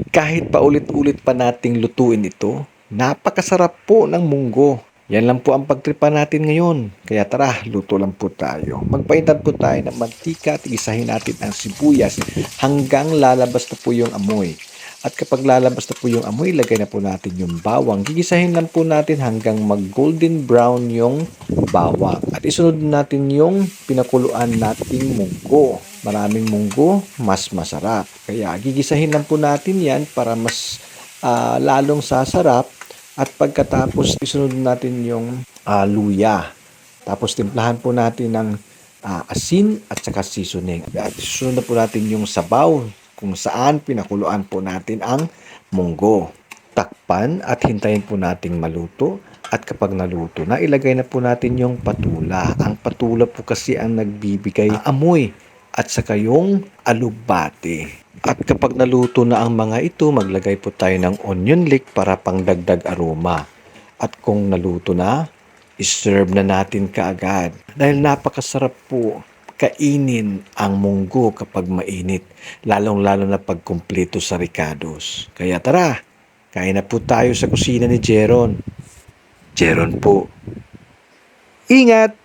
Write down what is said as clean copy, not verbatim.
Kahit paulit-ulit pa nating lutuin ito, napakasarap po ng munggo. Yan lang po ang pagtripa natin ngayon. Kaya tara, luto lang po tayo. Magpaintan po tayo ng mantika at isahin natin ang sibuyas hanggang lalabas na po yung amoy. At kapag lalabas na po yung amoy, ilagay na po natin yung bawang. Gigisahin lang po natin hanggang mag-golden brown yung bawang. At isunod natin yung pinakuluan nating munggo. Maraming munggo, mas masarap. Kaya gigisahin lang po natin yan para mas lalong sasarap. At pagkatapos, isunod natin yung luya. Tapos timplahan po natin ng asin at saka seasoning. At isunod na po natin yung sabaw kung saan pinakuluan po natin ang munggo. Takpan at hintayin po nating maluto. At kapag naluto na, ilagay na po natin yung patula. Ang patula po kasi ang nagbibigay amoy at saka yung alubate. At kapag naluto na ang mga ito, maglagay po tayo ng onion leek para pangdagdag aroma. At kung naluto na, iserve na natin kaagad. Dahil napakasarap po kainin ang munggo kapag mainit. Lalong-lalo na pag kumpleto sa ricados. Kaya tara, kain na po tayo sa kusina ni Jeron. Jeron po. Ingat!